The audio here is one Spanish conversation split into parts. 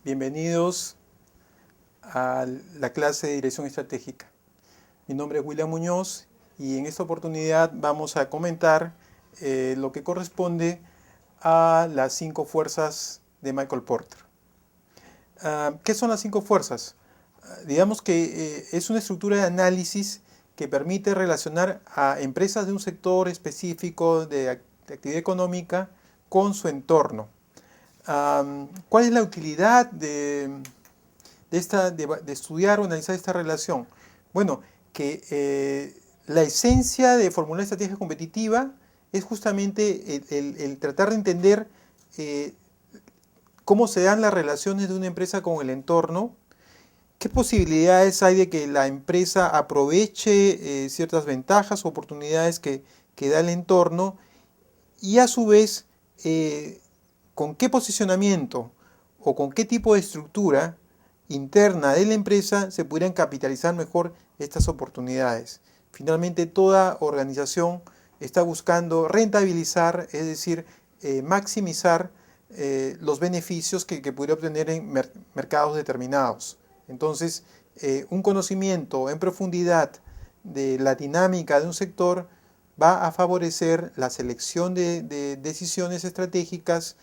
Bienvenidos a la clase de Dirección Estratégica. Mi nombre es William Muñoz y en esta oportunidad vamos a comentar lo que corresponde a las 5 fuerzas de Michael Porter. ¿Qué son las 5 fuerzas? Digamos que es una estructura de análisis que permite relacionar a empresas de un sector específico de actividad económica con su entorno. ¿Cuál es la utilidad de estudiar o analizar esta relación? Bueno, que la esencia de formular estrategia competitiva es justamente el tratar de entender cómo se dan las relaciones de una empresa con el entorno, qué posibilidades hay de que la empresa aproveche ciertas ventajas o oportunidades que da el entorno y a su vez con qué posicionamiento o con qué tipo de estructura interna de la empresa se pudieran capitalizar mejor estas oportunidades. Finalmente, toda organización está buscando rentabilizar, es decir, maximizar los beneficios que pudiera obtener en mercados determinados. Entonces, un conocimiento en profundidad de la dinámica de un sector va a favorecer la selección de decisiones estratégicas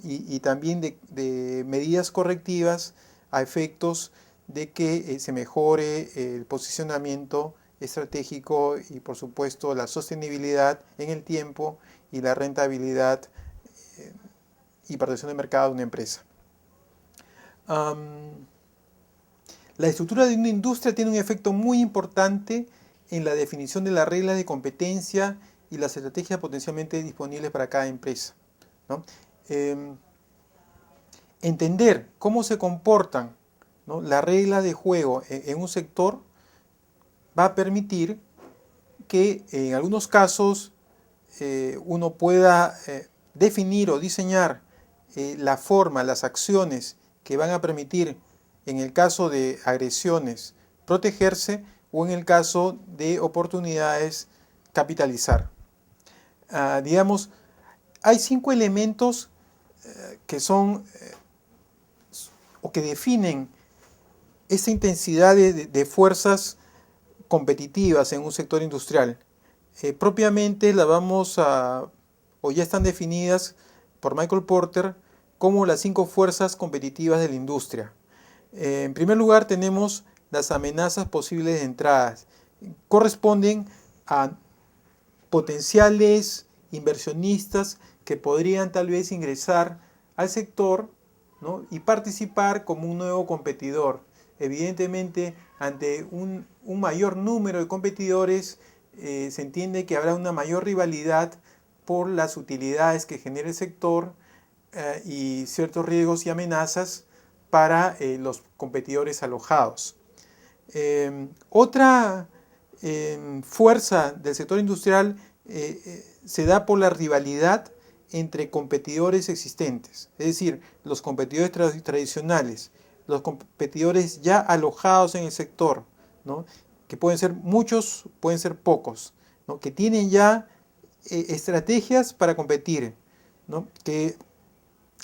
y también de medidas correctivas a efectos de que se mejore el posicionamiento estratégico y por supuesto la sostenibilidad en el tiempo y la rentabilidad y participación de mercado de una empresa. La estructura de una industria tiene un efecto muy importante en la definición de las reglas de competencia y las estrategias potencialmente disponibles para cada empresa, ¿no? Entender cómo se comportan, ¿no?, las reglas de juego en un sector va a permitir que en algunos casos uno pueda definir o diseñar la forma, las acciones que van a permitir, en el caso de agresiones, protegerse o en el caso de oportunidades, capitalizar. Digamos, hay 5 elementos que son o que definen esa intensidad de fuerzas competitivas en un sector industrial. Propiamente la vamos a, o ya están definidas por Michael Porter como las 5 fuerzas competitivas de la industria. En primer lugar tenemos las amenazas posibles de entradas. Corresponden a potenciales inversionistas que podrían tal vez ingresar al sector, ¿no?, y participar como un nuevo competidor. Evidentemente, ante un mayor número de competidores, se entiende que habrá una mayor rivalidad por las utilidades que genera el sector y ciertos riesgos y amenazas para los competidores alojados. Otra fuerza del sector industrial se da por la rivalidad entre competidores existentes, es decir, los competidores tradicionales, los competidores ya alojados en el sector, ¿no?, que pueden ser muchos, pueden ser pocos, ¿no?, que tienen ya estrategias para competir, ¿no?, que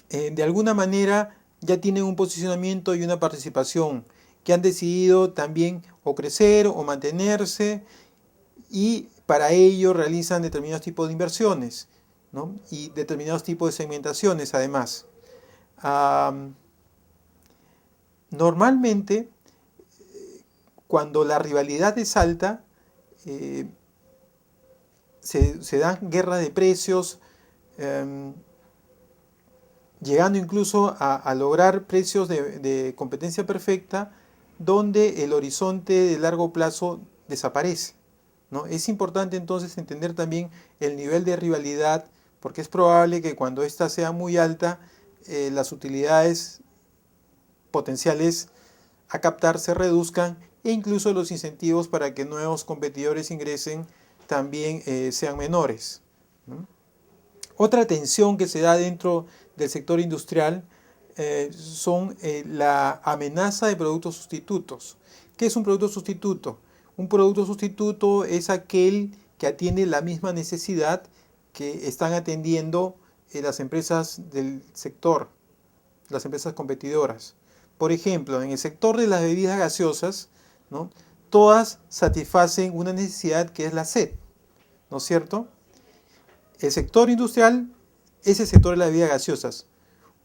de alguna manera ya tienen un posicionamiento y una participación, que han decidido también o crecer o mantenerse y para ello realizan determinados tipos de inversiones, ¿no?, y determinados tipos de segmentaciones además. Normalmente, cuando la rivalidad es alta, se dan guerras de precios, llegando incluso a lograr precios de competencia perfecta, donde el horizonte de largo plazo desaparece, ¿no? Es importante entonces entender también el nivel de rivalidad, porque es probable que cuando ésta sea muy alta, las utilidades potenciales a captar se reduzcan e incluso los incentivos para que nuevos competidores ingresen también sean menores, ¿no? Otra tensión que se da dentro del sector industrial son la amenaza de productos sustitutos. ¿Qué es un producto sustituto? Un producto sustituto es aquel que atiende la misma necesidad que están atendiendo las empresas del sector, las empresas competidoras. Por ejemplo, en el sector de las bebidas gaseosas, ¿no? Todas satisfacen una necesidad que es la sed, ¿no es cierto? El sector industrial es el sector de las bebidas gaseosas.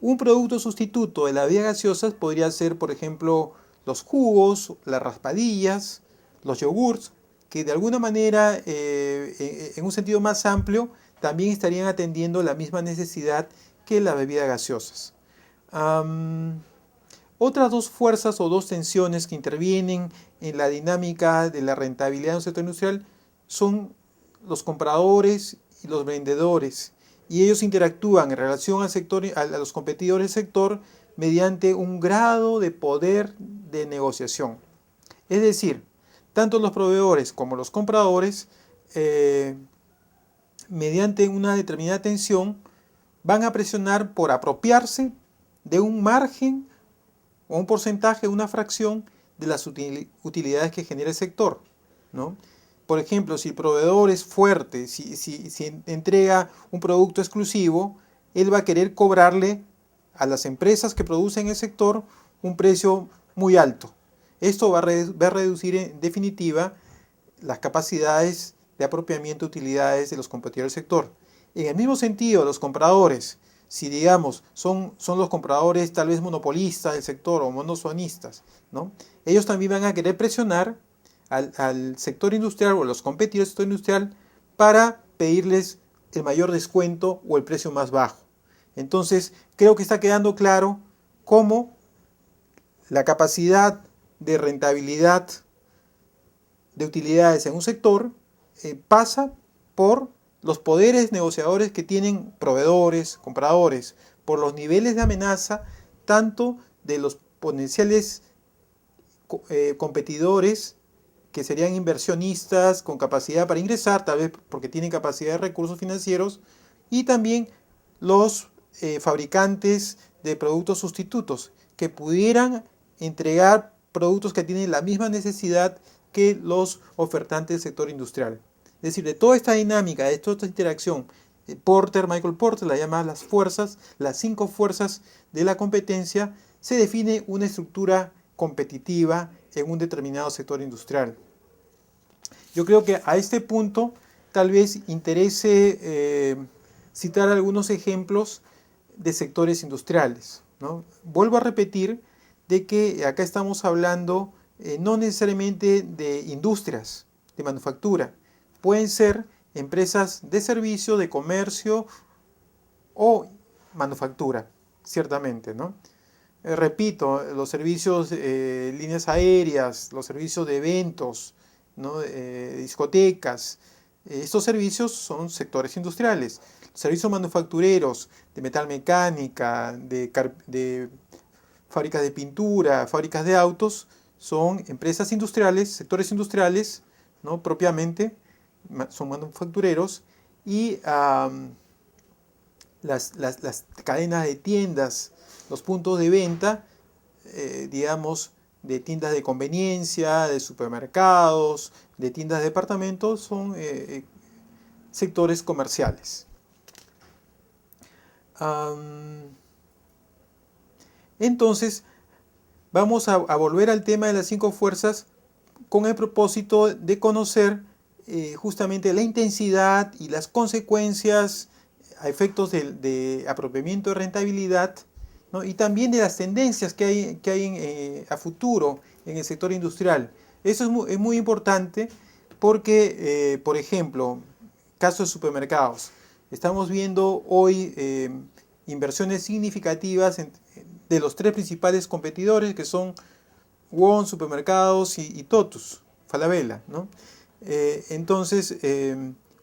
Un producto sustituto de las bebidas gaseosas podría ser, por ejemplo, los jugos, las raspadillas, los yogurts, que de alguna manera, en un sentido más amplio, también estarían atendiendo la misma necesidad que las bebidas gaseosas. Otras dos fuerzas o dos tensiones que intervienen en la dinámica de la rentabilidad de un sector industrial son los compradores y los vendedores, y ellos interactúan en relación al sector, a los competidores del sector mediante un grado de poder de negociación. Es decir, tanto los proveedores como los compradores, mediante una determinada tensión, van a presionar por apropiarse de un margen o un porcentaje, una fracción de las utilidades que genera el sector, ¿no? Por ejemplo, si el proveedor es fuerte, si entrega un producto exclusivo, él va a querer cobrarle a las empresas que producen el sector un precio muy alto. Esto va a reducir en definitiva las capacidades de apropiamiento de utilidades de los competidores del sector. En el mismo sentido, los compradores, si digamos son los compradores tal vez monopolistas del sector o monozonistas, ¿no? Ellos también van a querer presionar al sector industrial o a los competidores del sector industrial para pedirles el mayor descuento o el precio más bajo. Entonces, creo que está quedando claro cómo la capacidad de rentabilidad de utilidades en un sector pasa por los poderes negociadores que tienen proveedores, compradores, por los niveles de amenaza, tanto de los potenciales competidores, que serían inversionistas con capacidad para ingresar, tal vez porque tienen capacidad de recursos financieros, y también los fabricantes de productos sustitutos, que pudieran entregar productos que tienen la misma necesidad que los ofertantes del sector industrial. Es decir, de toda esta dinámica, de toda esta interacción, Michael Porter la llama las fuerzas, las 5 fuerzas de la competencia, se define una estructura competitiva en un determinado sector industrial. Yo creo que a este punto tal vez interese citar algunos ejemplos de sectores industriales, ¿no? Vuelvo a repetir de que acá estamos hablando no necesariamente de industrias, de manufactura. Pueden ser empresas de servicio, de comercio o manufactura, ciertamente, ¿no? Repito, los servicios, líneas aéreas, los servicios de eventos, ¿no? Discotecas, estos servicios son sectores industriales. Los servicios manufactureros, de metalmecánica, de fábricas de pintura, fábricas de autos, son empresas industriales, sectores industriales, ¿no? Propiamente, son manufactureros, y las cadenas de tiendas, los puntos de venta, digamos, de tiendas de conveniencia, de supermercados, de tiendas de departamentos, son sectores comerciales. Entonces, vamos a volver al tema de las 5 fuerzas con el propósito de conocer justamente la intensidad y las consecuencias a efectos de apropiamiento de rentabilidad, ¿no? Y también de las tendencias que hay a futuro en el sector industrial. Eso es muy importante porque, por ejemplo, caso de supermercados, estamos viendo hoy inversiones significativas de los 3 principales competidores, que son Wong, Supermercados y Totus, Falabella, ¿no? Entonces,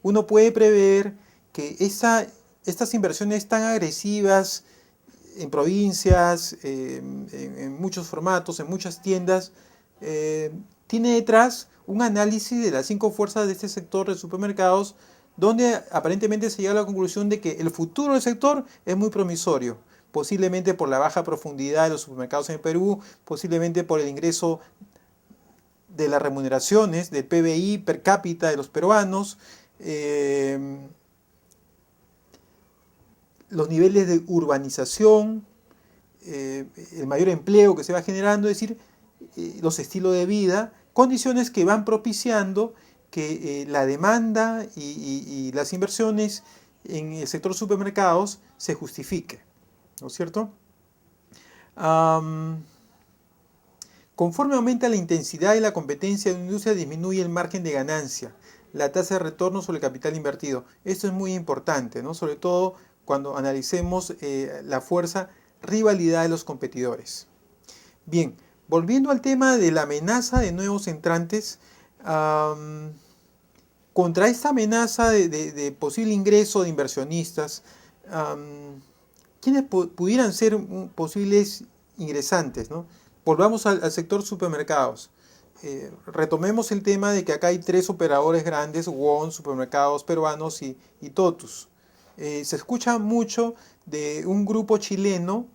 uno puede prever que estas inversiones tan agresivas en provincias, en muchos formatos, en muchas tiendas, tiene detrás un análisis de las 5 fuerzas de este sector de supermercados, donde aparentemente se llega a la conclusión de que el futuro del sector es muy promisorio, posiblemente por la baja profundidad de los supermercados en el Perú, posiblemente por el ingreso de las remuneraciones, del PBI per cápita de los peruanos, los niveles de urbanización, el mayor empleo que se va generando, es decir, los estilos de vida, condiciones que van propiciando que la demanda y las inversiones en el sector supermercados se justifique, ¿no es cierto? Conforme aumenta la intensidad y la competencia de una industria, disminuye el margen de ganancia, la tasa de retorno sobre el capital invertido. Esto es muy importante, ¿no? Sobre todo cuando analicemos la fuerza rivalidad de los competidores. Bien, volviendo al tema de la amenaza de nuevos entrantes, contra esta amenaza de posible ingreso de inversionistas, ¿quiénes pudieran ser posibles ingresantes, ¿no? Volvamos al sector supermercados. Retomemos el tema de que acá hay 3 operadores grandes, WON, Supermercados Peruanos y Totus. Se escucha mucho de un grupo chileno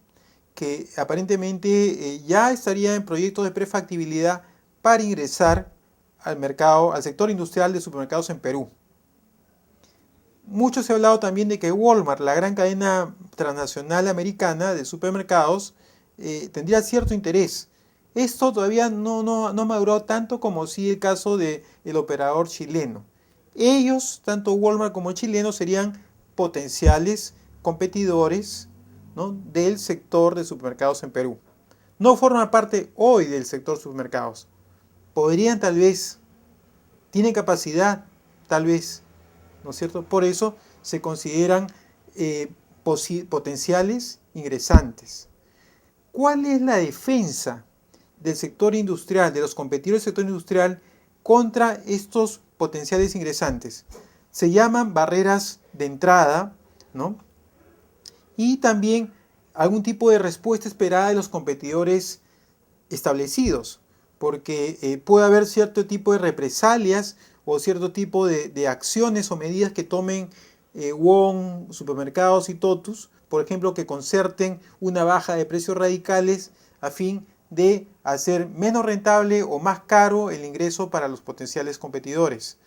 que aparentemente ya estaría en proyectos de prefactibilidad para ingresar al mercado, al sector industrial de supermercados en Perú. Mucho se ha hablado también de que Walmart, la gran cadena transnacional americana de supermercados, tendría cierto interés. Esto todavía no maduró tanto como sí el caso del operador chileno. Ellos, tanto Walmart como chilenos, serían potenciales competidores, ¿no?, del sector de supermercados en Perú. No forman parte hoy del sector supermercados. Podrían tal vez, tienen capacidad tal vez, ¿no es cierto? Por eso se consideran potenciales ingresantes. ¿Cuál es la defensa del sector industrial, de los competidores del sector industrial contra estos potenciales ingresantes? Se llaman barreras de entrada, ¿no? Y también algún tipo de respuesta esperada de los competidores establecidos, porque puede haber cierto tipo de represalias o cierto tipo de acciones o medidas que tomen WON, Supermercados y Totus, por ejemplo, que concerten una baja de precios radicales a fin de hacer menos rentable o más caro el ingreso para los potenciales competidores.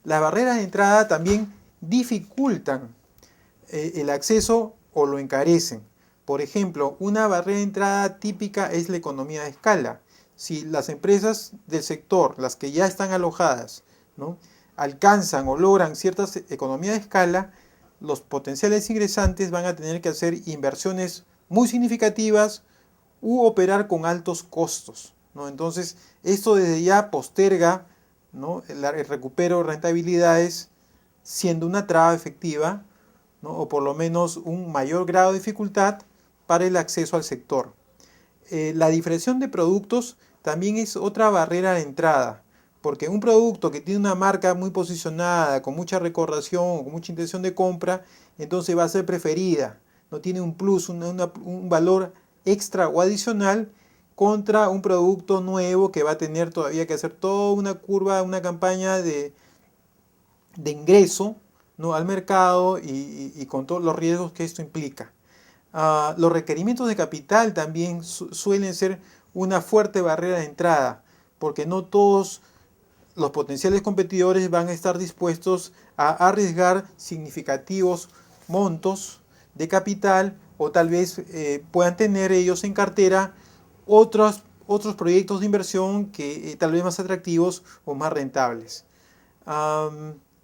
Las barreras de entrada también dificultan el acceso o lo encarecen. Por ejemplo, una barrera de entrada típica es la economía de escala. Si las empresas del sector, las que ya están alojadas, ¿no?, alcanzan o logran ciertas economías de escala, los potenciales ingresantes van a tener que hacer inversiones muy significativas u operar con altos costos, ¿no? Entonces, esto desde ya posterga, ¿no?, el recupero de rentabilidades, siendo una traba efectiva, ¿no?, o por lo menos un mayor grado de dificultad para el acceso al sector. La diferenciación de productos también es otra barrera de entrada, porque un producto que tiene una marca muy posicionada, con mucha recordación, con mucha intención de compra, entonces va a ser preferida, no tiene un plus, un valor extra o adicional contra un producto nuevo que va a tener todavía que hacer toda una curva, una campaña de ingreso, ¿no?, al mercado y con todos los riesgos que esto implica. Los requerimientos de capital también suelen ser una fuerte barrera de entrada, porque no todos los potenciales competidores van a estar dispuestos a arriesgar significativos montos de capital, o tal vez puedan tener ellos en cartera otros proyectos de inversión que tal vez más atractivos o más rentables.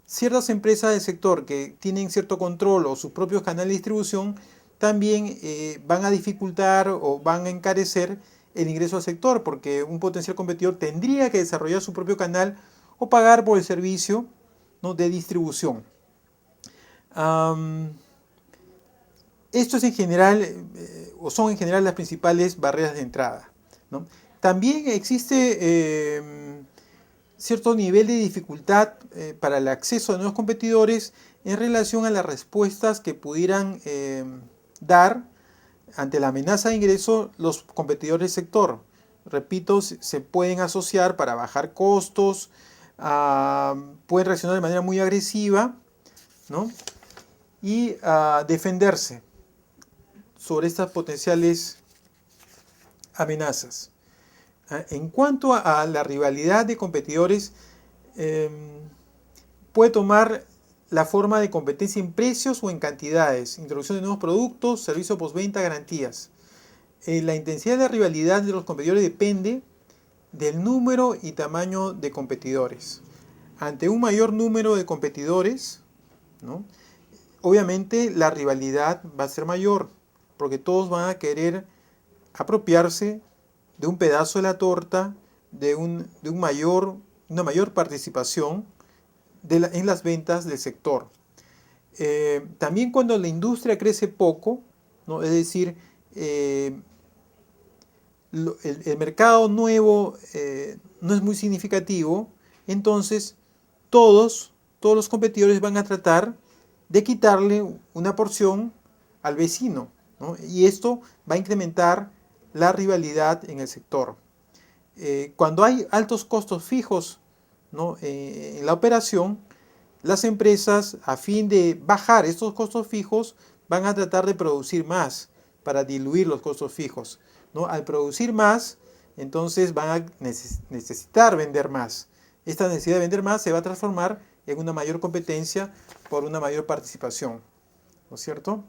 Ciertas empresas del sector que tienen cierto control o sus propios canales de distribución también van a dificultar o van a encarecer el ingreso al sector, porque un potencial competidor tendría que desarrollar su propio canal o pagar por el servicio, ¿no?, de distribución. Esto es en general, o son en general las principales barreras de entrada, ¿no? También existe cierto nivel de dificultad para el acceso a nuevos competidores en relación a las respuestas que pudieran dar ante la amenaza de ingreso los competidores del sector. Repito, se pueden asociar para bajar costos, pueden reaccionar de manera muy agresiva, ¿no?, y defenderse sobre estas potenciales amenazas. En cuanto a la rivalidad de competidores, puede tomar la forma de competencia en precios o en cantidades, introducción de nuevos productos, servicio postventa, garantías. La intensidad de la rivalidad de los competidores depende del número y tamaño de competidores. Ante un mayor número de competidores, ¿no?, obviamente la rivalidad va a ser mayor, porque todos van a querer apropiarse de un pedazo de la torta, una mayor participación en las ventas del sector. También cuando la industria crece poco, ¿no?, es decir, el mercado nuevo no es muy significativo, entonces todos los competidores van a tratar de quitarle una porción al vecino, ¿no? Y esto va a incrementar la rivalidad en el sector. Cuando hay altos costos fijos, ¿no?, en la operación, las empresas, a fin de bajar estos costos fijos, van a tratar de producir más para diluir los costos fijos, ¿no? Al producir más, entonces van a necesitar vender más. Esta necesidad de vender más se va a transformar en una mayor competencia por una mayor participación, ¿no es cierto?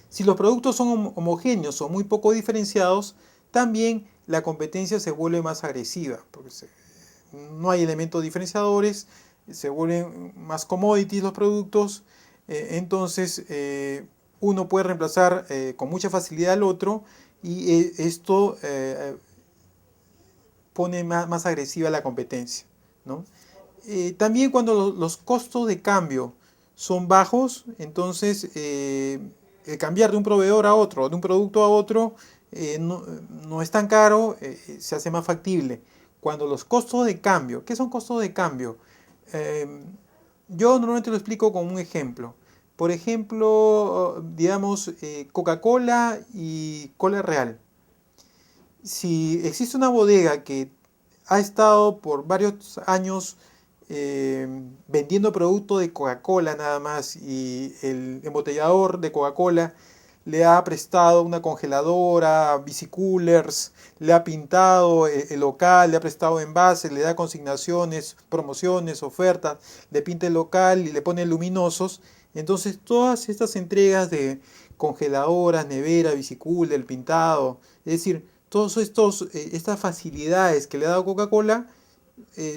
Si los productos son homogéneos o muy poco diferenciados, también la competencia se vuelve más agresiva, porque no hay elementos diferenciadores, se vuelven más commodities los productos, entonces uno puede reemplazar con mucha facilidad al otro, y esto pone más agresiva la competencia, ¿no? También cuando los costos de cambio son bajos, entonces el cambiar de un proveedor a otro, de un producto a otro, no es tan caro, se hace más factible. Cuando los costos de cambio, ¿qué son costos de cambio? Yo normalmente lo explico con un ejemplo. Por ejemplo, digamos, Coca-Cola y Cola Real. Si existe una bodega que ha estado por varios años vendiendo producto de Coca-Cola nada más, y el embotellador de Coca-Cola le ha prestado una congeladora, bicicoolers, le ha pintado el local, le ha prestado envases, le da consignaciones, promociones, ofertas, le pinta el local y le pone luminosos. Entonces todas estas entregas de congeladoras, nevera, bicicooler, el pintado, es decir, todas estas facilidades que le ha dado Coca-Cola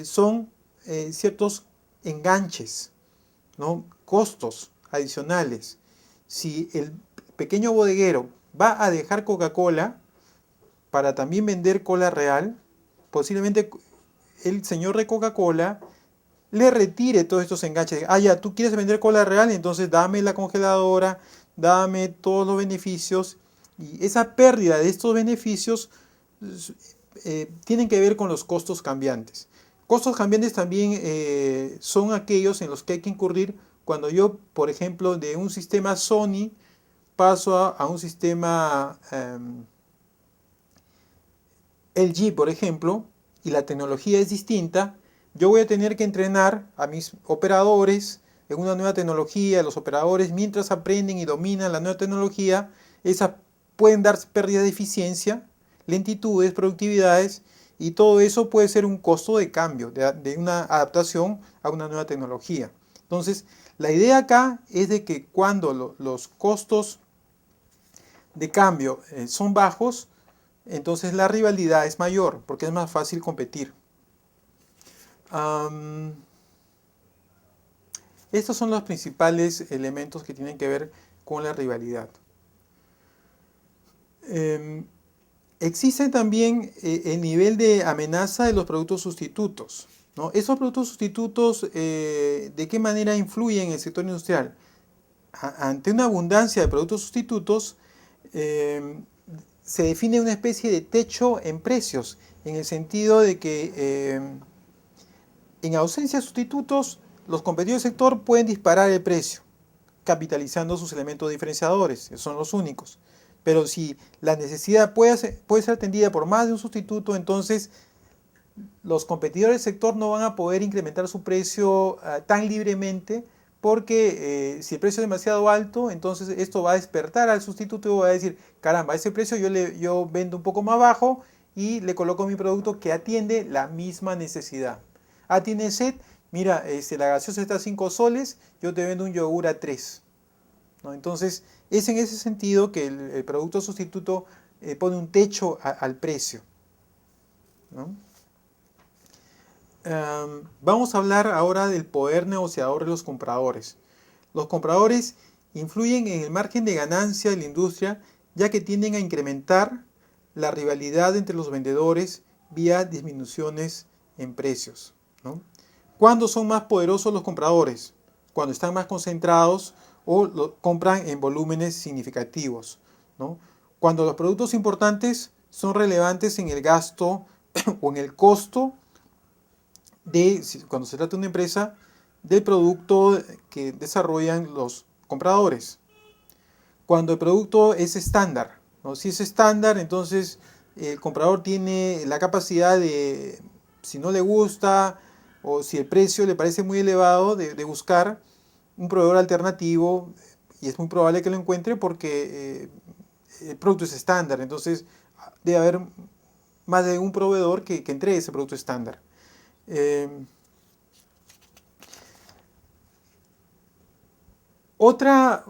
son ciertos enganches, ¿no?, costos adicionales. Si el pequeño bodeguero va a dejar Coca-Cola para también vender cola real, posiblemente el señor de Coca-Cola le retire todos estos enganches. Ya, tú quieres vender cola real, entonces dame la congeladora, dame todos los beneficios. Y esa pérdida de estos beneficios tienen que ver con los costos cambiantes. Costos cambiantes también son aquellos en los que hay que incurrir cuando yo, por ejemplo, de un sistema Sony paso a un sistema LG, por ejemplo, y la tecnología es distinta. Yo voy a tener que entrenar a mis operadores en una nueva tecnología. Los operadores, mientras aprenden y dominan la nueva tecnología, pueden dar pérdidas de eficiencia, lentitudes, productividades, y todo eso puede ser un costo de cambio, de una adaptación a una nueva tecnología. Entonces, la idea acá es de que cuando los costos de cambio son bajos, entonces la rivalidad es mayor, porque es más fácil competir. Estos son los principales elementos que tienen que ver con la rivalidad. Existe también el nivel de amenaza de los productos sustitutos, ¿no? Esos productos sustitutos, ¿de qué manera influyen en el sector industrial? Ante una abundancia de productos sustitutos, se define una especie de techo en precios, en el sentido de que en ausencia de sustitutos, los competidores del sector pueden disparar el precio, capitalizando sus elementos diferenciadores, que son los únicos. Pero si la necesidad puede ser atendida por más de un sustituto, entonces los competidores del sector no van a poder incrementar su precio tan libremente, porque si el precio es demasiado alto, entonces esto va a despertar al sustituto y va a decir, caramba, ese precio yo vendo un poco más bajo y le coloco mi producto que atiende la misma necesidad. Tiene sed, mira, la gaseosa está a 5 soles, yo te vendo un yogur a 3. ¿no? Entonces, es en ese sentido que el producto sustituto pone un techo al precio, ¿no? Vamos a hablar ahora del poder negociador de los compradores. Los compradores influyen en el margen de ganancia de la industria, ya que tienden a incrementar la rivalidad entre los vendedores vía disminuciones en precios, ¿no? ¿Cuándo son más poderosos los compradores? Cuando están más concentrados o compran en volúmenes significativos, ¿no? Cuando los productos importantes son relevantes en el gasto o en el costo cuando se trata de una empresa, del producto que desarrollan los compradores. Cuando el producto es estándar, ¿no? Si es estándar, entonces el comprador tiene la capacidad de, si no le gusta o si el precio le parece muy elevado, de buscar un proveedor alternativo, y es muy probable que lo encuentre porque el producto es estándar. Entonces debe haber más de un proveedor que entregue ese producto estándar. Otra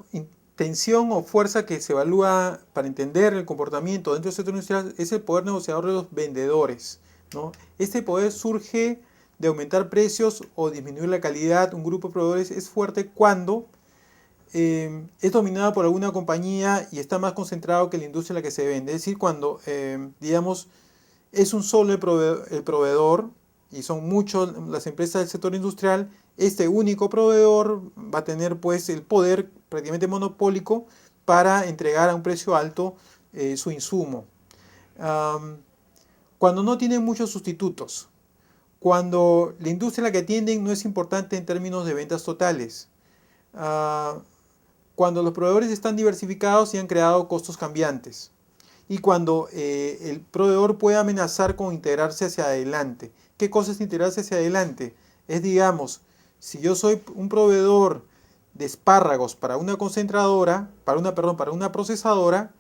tensión o fuerza que se evalúa para entender el comportamiento dentro del sector industrial es el poder negociador de los vendedores, ¿no? Este poder surge de aumentar precios o disminuir la calidad. Un grupo de proveedores es fuerte cuando es dominado por alguna compañía y está más concentrado que la industria en la que se vende. Es decir, cuando, digamos, es un solo el proveedor y son muchas las empresas del sector industrial, este único proveedor va a tener pues el poder prácticamente monopólico para entregar a un precio alto su insumo. Cuando no tienen muchos sustitutos, cuando la industria a la que atienden no es importante en términos de ventas totales, cuando los proveedores están diversificados y han creado costos cambiantes, y cuando el proveedor puede amenazar con integrarse hacia adelante. ¿Qué cosa es integrarse hacia adelante? Es, digamos, si yo soy un proveedor de espárragos para una concentradora, para una procesadora,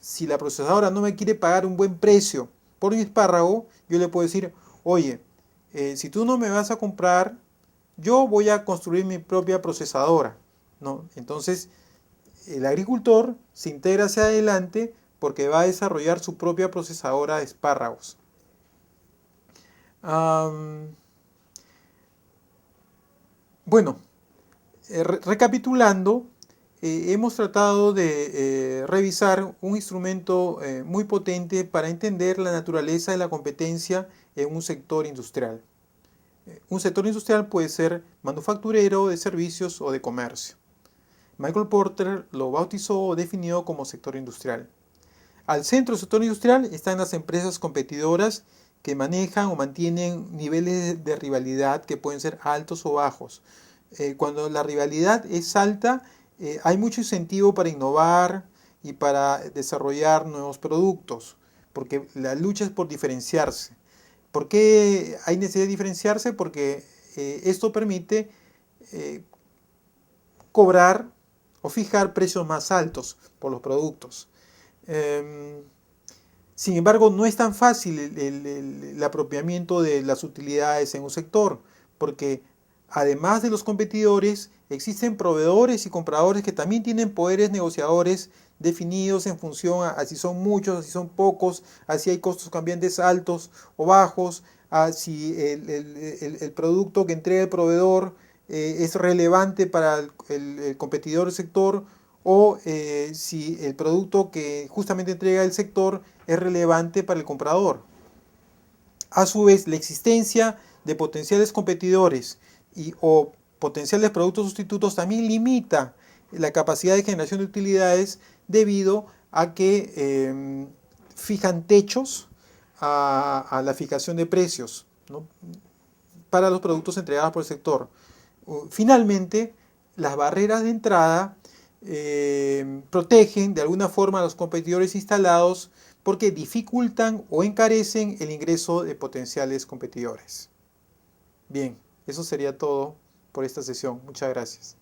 si la procesadora no me quiere pagar un buen precio por mi espárrago, yo le puedo decir, oye, si tú no me vas a comprar, yo voy a construir mi propia procesadora, ¿no? Entonces, el agricultor se integra hacia adelante porque va a desarrollar su propia procesadora de espárragos. Bueno, recapitulando, hemos tratado de revisar un instrumento muy potente para entender la naturaleza de la competencia en un sector industrial. Un sector industrial puede ser manufacturero, de servicios o de comercio. Michael Porter lo bautizó o definió como sector industrial. Al centro del sector industrial están las empresas competidoras que manejan o mantienen niveles de rivalidad que pueden ser altos o bajos. Cuando la rivalidad es alta, hay mucho incentivo para innovar y para desarrollar nuevos productos, porque la lucha es por diferenciarse. ¿Por qué hay necesidad de diferenciarse? Porque esto permite cobrar o fijar precios más altos por los productos. Sin embargo, no es tan fácil el apropiamiento de las utilidades en un sector, porque además de los competidores, existen proveedores y compradores que también tienen poderes negociadores definidos en función a si son muchos, a si son pocos, a si hay costos cambiantes altos o bajos, a si el producto que entrega el proveedor es relevante para el competidor del sector, o si el producto que justamente entrega el sector es relevante para el comprador. A su vez, la existencia de potenciales competidores o potenciales productos sustitutos también limita la capacidad de generación de utilidades debido a que fijan techos a la fijación de precios, ¿no?, para los productos entregados por el sector. Finalmente, las barreras de entrada protegen de alguna forma a los competidores instalados porque dificultan o encarecen el ingreso de potenciales competidores. Bien, eso sería todo por esta sesión. Muchas gracias.